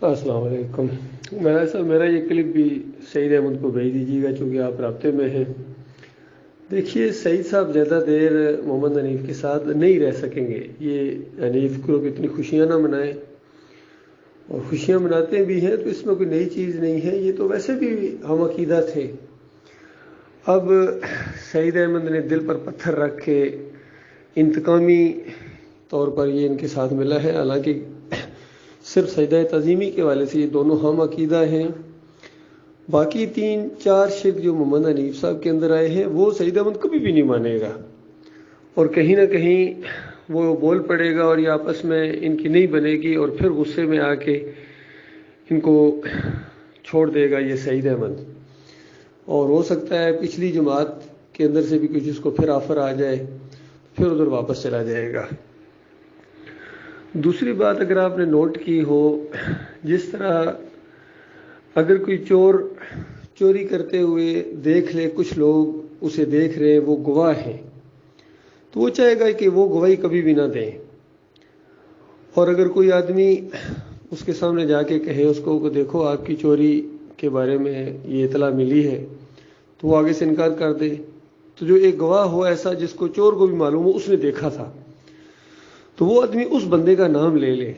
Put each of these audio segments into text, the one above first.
السلام علیکم۔ میرا یہ کلپ بھی سعید احمد کو بھیج دیجیے گا چونکہ آپ رابطے میں ہیں۔ دیکھیے سعید صاحب زیادہ دیر محمد حنیف کے ساتھ نہیں رہ سکیں گے۔ یہ حنیف گروپ اتنی خوشیاں نہ منائیں، اور خوشیاں مناتے بھی ہیں تو اس میں کوئی نئی چیز نہیں ہے، یہ تو ویسے بھی ہم عقیدہ تھے۔ اب سعید احمد نے دل پر پتھر رکھ کے انتقامی طور پر یہ ان کے ساتھ ملا ہے، حالانکہ صرف سجدہ تعظیمی کے والے سے یہ دونوں ہم عقیدہ ہیں۔ باقی 3-4 شرک جو محمد حنیف صاحب کے اندر آئے ہیں وہ سعید احمد کبھی بھی نہیں مانے گا، اور کہیں نہ کہیں وہ بول پڑے گا اور یہ آپس میں ان کی نہیں بنے گی، اور پھر غصے میں آ کے ان کو چھوڑ دے گا یہ سعید احمد، اور ہو سکتا ہے پچھلی جماعت کے اندر سے بھی کچھ اس کو پھر آفر آ جائے، پھر ادھر واپس چلا جائے گا۔ دوسری بات اگر آپ نے نوٹ کی ہو، جس طرح اگر کوئی چور چوری کرتے ہوئے دیکھ لے، کچھ لوگ اسے دیکھ رہے وہ گواہ ہیں، تو وہ چاہے گا کہ وہ گواہی کبھی بھی نہ دیں، اور اگر کوئی آدمی اس کے سامنے جا کے کہے اس کو کہ دیکھو آپ کی چوری کے بارے میں یہ اطلاع ملی ہے، تو وہ آگے سے انکار کر دے، تو جو ایک گواہ ہو ایسا جس کو چور کو بھی معلوم ہو اس نے دیکھا تھا، تو وہ آدمی اس بندے کا نام لے لے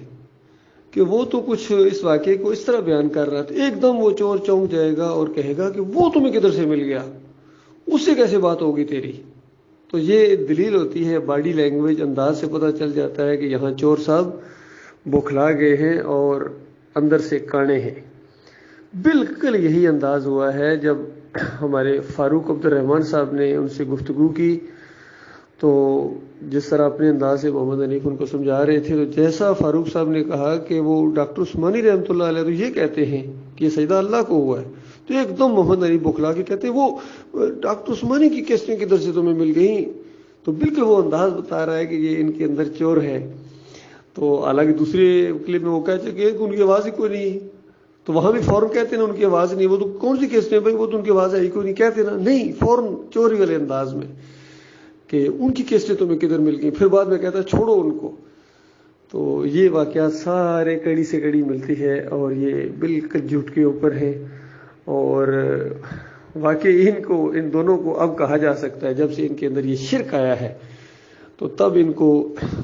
کہ وہ تو کچھ اس واقعے کو اس طرح بیان کر رہا تھا، ایک دم وہ چور چونک جائے گا اور کہے گا کہ وہ تمہیں کدھر سے مل گیا، اس سے کیسے بات ہوگی تیری۔ تو یہ دلیل ہوتی ہے، باڈی لینگویج انداز سے پتہ چل جاتا ہے کہ یہاں چور صاحب بوکھلا گئے ہیں اور اندر سے کانے ہیں۔ بالکل یہی انداز ہوا ہے جب ہمارے فاروق عبد الرحمان صاحب نے ان سے گفتگو کی، تو جس طرح اپنے انداز سے محمد حنیف ان کو سمجھا رہے تھے، تو جیسا فاروق صاحب نے کہا کہ وہ ڈاکٹر عثمانی رحمۃ اللہ علیہ تو یہ کہتے ہیں کہ یہ سجدہ اللہ کو ہوا ہے، تو ایک دم محمد حنیف بکھلا کے کہتے ہیں وہ ڈاکٹر عثمانی کی کیسٹیں کدھر سے تمہیں مل گئیں۔ تو بالکل وہ انداز بتا رہا ہے کہ یہ ان کے اندر چور ہے۔ تو حالانکہ دوسرے کلپ میں وہ کہتے ہیں کہ ان کی آواز ہی کوئی نہیں، تو وہاں بھی فوراً کہتے ہیں نا ان کی آواز نہیں، وہ تو کون سی کیسٹیں بھائی، وہ تو ان کی آواز ہے کوئی نہیں، کہتے نا نہیں، فوراً چوری والے انداز میں کہ ان کی کیسٹیں تمہیں کدھر مل گئی، پھر بعد میں کہتا ہے چھوڑو ان کو۔ تو یہ واقعات سارے کڑی سے کڑی ملتی ہے، اور یہ بالکل جھوٹ کے اوپر ہے، اور واقعی ان دونوں کو اب کہا جا سکتا ہے جب سے ان کے اندر یہ شرک آیا ہے تو تب ان کو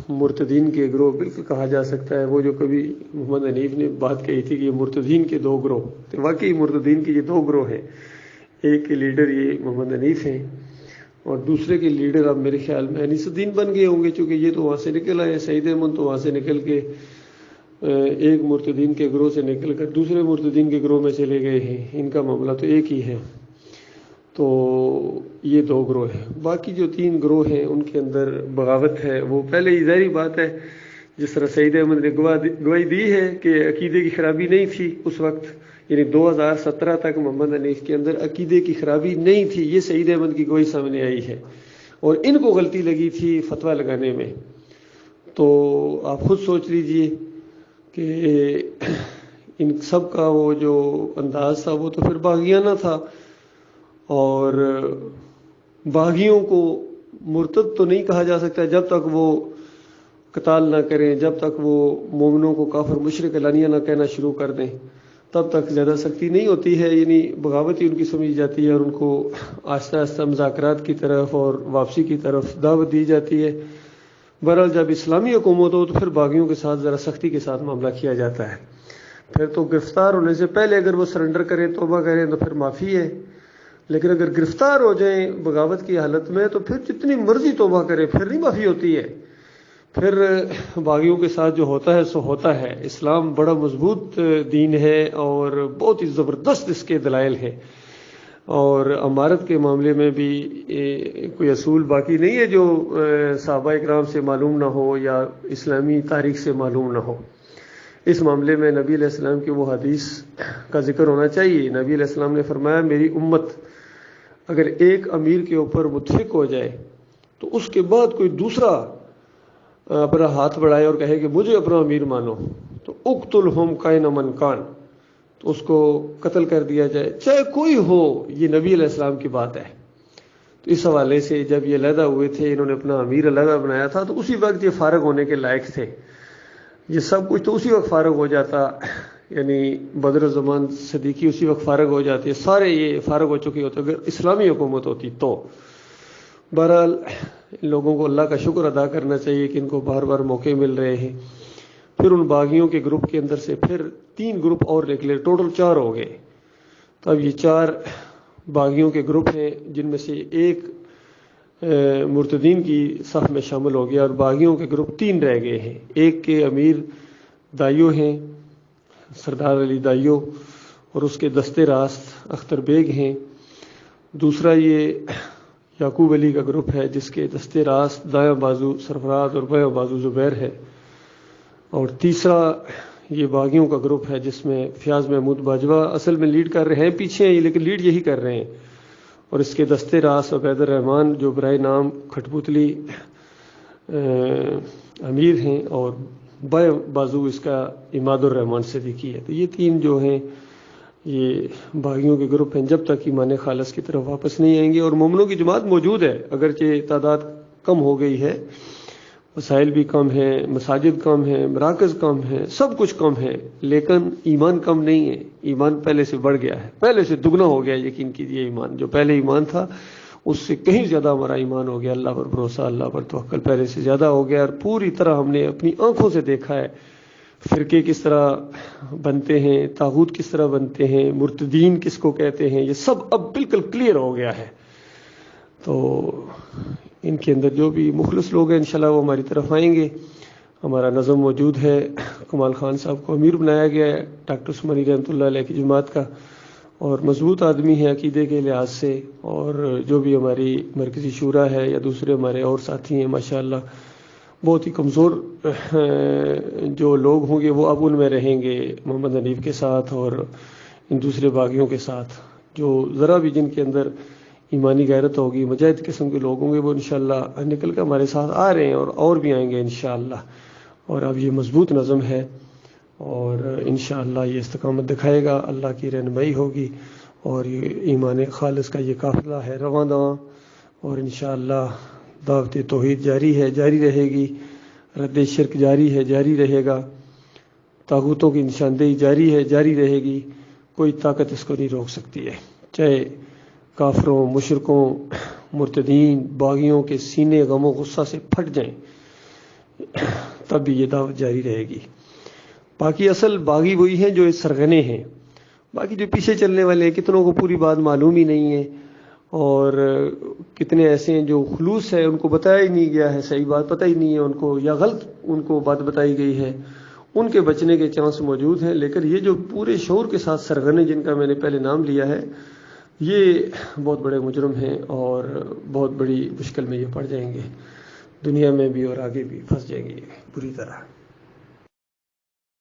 مرتدین کے گروہ بالکل کہا جا سکتا ہے۔ وہ جو کبھی محمد حنیف نے بات کہی تھی کہ یہ مرتدین کے 2 گروہ، تو واقعی مرتدین کے یہ 2 گروہ ہیں، ایک کے لیڈر یہ محمد حنیف ہیں، اور دوسرے کے لیڈر اب میرے خیال میں انیس الدین بن گئے ہوں گے، چونکہ یہ تو وہاں سے نکل آئے، سعید احمد تو وہاں سے نکل کے ایک مرتدین کے گروہ سے نکل کر دوسرے مرتدین کے گروہ میں چلے گئے ہیں، ان کا معاملہ تو ایک ہی ہے۔ تو یہ 2 گروہ ہیں، باقی جو 3 گروہ ہیں ان کے اندر بغاوت ہے۔ وہ پہلے ہی ظاہری بات ہے، جس طرح سعید احمد نے گواہی دی ہے کہ عقیدے کی خرابی نہیں تھی اس وقت، یعنی 2017 تک محمد حنیف کے اندر عقیدے کی خرابی نہیں تھی، یہ سعید احمد کی گواہی سامنے آئی ہے، اور ان کو غلطی لگی تھی فتویٰ لگانے میں۔ تو آپ خود سوچ لیجئے کہ ان سب کا وہ جو انداز تھا وہ تو پھر باغیانہ تھا، اور باغیوں کو مرتد تو نہیں کہا جا سکتا جب تک وہ قتال نہ کریں، جب تک وہ مومنوں کو کافر مشرک اعلانیہ نہ کہنا شروع کر دیں، تب تک زیادہ سختی نہیں ہوتی ہے، یعنی بغاوت ہی ان کی سمجھی جاتی ہے، اور ان کو آہستہ آہستہ مذاکرات کی طرف اور واپسی کی طرف دعوت دی جاتی ہے۔ بہرحال جب اسلامی حکومت ہو تو پھر باغیوں کے ساتھ ذرا سختی کے ساتھ معاملہ کیا جاتا ہے، پھر تو گرفتار ہونے سے پہلے اگر وہ سرنڈر کریں، توبہ کریں، تو پھر معافی ہے، لیکن اگر گرفتار ہو جائیں بغاوت کی حالت میں تو پھر جتنی مرضی توبہ کرے پھر نہیں معافی ہوتی ہے، پھر باغیوں کے ساتھ جو ہوتا ہے سو ہوتا ہے۔ اسلام بڑا مضبوط دین ہے، اور بہت ہی زبردست اس کے دلائل ہے، اور امارت کے معاملے میں بھی کوئی اصول باقی نہیں ہے جو صحابہ اکرام سے معلوم نہ ہو یا اسلامی تاریخ سے معلوم نہ ہو۔ اس معاملے میں نبی علیہ السلام کی وہ حدیث کا ذکر ہونا چاہیے۔ نبی علیہ السلام نے فرمایا میری امت اگر ایک امیر کے اوپر متفق ہو جائے تو اس کے بعد کوئی دوسرا اپنا ہاتھ بڑھائے اور کہے کہ مجھے اپنا امیر مانو، تو اقتلہم کائن من کان، تو اس کو قتل کر دیا جائے چاہے کوئی ہو۔ یہ نبی علیہ السلام کی بات ہے۔ تو اس حوالے سے جب یہ علیحدہ ہوئے تھے، انہوں نے اپنا امیر علیحدہ بنایا تھا، تو اسی وقت یہ فارغ ہونے کے لائق تھے، یہ سب کچھ تو اسی وقت فارغ ہو جاتا یعنی بدر زمان صدیقی اسی وقت فارغ ہو جاتی ہے، سارے یہ فارغ ہو چکے ہوتے اگر اسلامی حکومت ہوتی تو۔ بہرحال ان لوگوں کو اللہ کا شکر ادا کرنا چاہیے کہ ان کو بار بار موقع مل رہے ہیں۔ پھر ان باغیوں کے گروپ کے اندر سے پھر 3 گروپ اور نکلے، ٹوٹل 4 ہو گئے۔ تو اب یہ 4 باغیوں کے گروپ ہیں، جن میں سے ایک مرتدین کی صف میں شامل ہو گیا، اور باغیوں کے گروپ 3 رہ گئے ہیں۔ ایک کے امیر دائیو ہیں، سردار علی دائیو، اور اس کے دستے راست اختر بیگ ہیں۔ دوسرا یہ یعقوب علی کا گروپ ہے، جس کے دستے راست دایاں بازو سرفراز اور بایاں بازو زبیر ہے۔ اور تیسرا یہ باغیوں کا گروپ ہے، جس میں فیاض محمود باجوہ اصل میں لیڈ کر رہے ہیں، پیچھے ہیں لیکن لیڈ یہی کر رہے ہیں، اور اس کے دستے راست عبید الرحمان جو برائے نام کھٹپوتلی امیر ہیں، اور بایاں بازو اس کا عماد الرحمان صدیقی ہے۔ تو یہ 3 جو ہیں یہ باغیوں کے گروپ ہیں، جب تک ایمان خالص کی طرف واپس نہیں آئیں گے۔ اور مومنوں کی جماعت موجود ہے، اگرچہ تعداد کم ہو گئی ہے، وسائل بھی کم ہیں، مساجد کم ہیں، مراکز کم ہیں، سب کچھ کم ہے، لیکن ایمان کم نہیں ہے، ایمان پہلے سے بڑھ گیا ہے، پہلے سے دگنا ہو گیا۔ یقین کیجیے، ایمان جو پہلے ایمان تھا اس سے کہیں زیادہ ہمارا ایمان ہو گیا، اللہ پر بھروسہ، اللہ پر توکل پہلے سے زیادہ ہو گیا، اور پوری طرح ہم نے اپنی آنکھوں سے دیکھا ہے فرقے کس طرح بنتے ہیں، طاغوت کس طرح بنتے ہیں، مرتدین کس کو کہتے ہیں، یہ سب اب بالکل کلیئر ہو گیا ہے۔ تو ان کے اندر جو بھی مخلص لوگ ہیں انشاءاللہ وہ ہماری طرف آئیں گے۔ ہمارا نظم موجود ہے، کمال خان صاحب کو امیر بنایا گیا ہے ڈاکٹر عثمانی رحمۃ اللہ علیہ کی جماعت کا، اور مضبوط آدمی ہے عقیدے کے لحاظ سے، اور جو بھی ہماری مرکزی شورا ہے یا دوسرے ہمارے اور ساتھی ہیں ماشاءاللہ بہت ہی کمزور جو لوگ ہوں گے وہ اب ان میں رہیں گے، محمد حنیف کے ساتھ اور ان دوسرے باغیوں کے ساتھ، جو ذرا بھی جن کے اندر ایمانی غیرت ہوگی، مجاہد قسم کے لوگ ہوں گے، وہ انشاءاللہ نکل کر ہمارے ساتھ آ رہے ہیں، اور بھی آئیں گے انشاءاللہ۔ اور اب یہ مضبوط نظم ہے، اور انشاءاللہ یہ استقامت دکھائے گا، اللہ کی رہنمائی ہوگی، اور یہ ایمان خالص کا یہ قافلہ ہے رواں دواں، اور انشاءاللہ دعوت توحید جاری ہے، جاری رہے گی، رد شرک جاری ہے، جاری رہے گا، طاغوتوں کی نشاندہی جاری ہے، جاری رہے گی، کوئی طاقت اس کو نہیں روک سکتی ہے، چاہے کافروں، مشرکوں، مرتدین، باغیوں کے سینے غم و غصہ سے پھٹ جائیں، تب بھی یہ دعوت جاری رہے گی۔ باقی اصل باغی وہی ہیں جو سرغنے ہیں، باقی جو پیچھے چلنے والے ہیں کتنوں کو پوری بات معلوم ہی نہیں ہے، اور کتنے ایسے ہیں جو خلوص ہے ان کو بتایا ہی نہیں گیا ہے، صحیح بات پتہ ہی نہیں ہے ان کو، یا غلط ان کو بات بتائی گئی ہے، ان کے بچنے کے چانس موجود ہیں۔ لیکن یہ جو پورے شعور کے ساتھ سرغنے جن کا میں نے پہلے نام لیا ہے، یہ بہت بڑے مجرم ہیں، اور بہت بڑی مشکل میں یہ پڑ جائیں گے، دنیا میں بھی اور آگے بھی پھنس جائیں گے بری طرح۔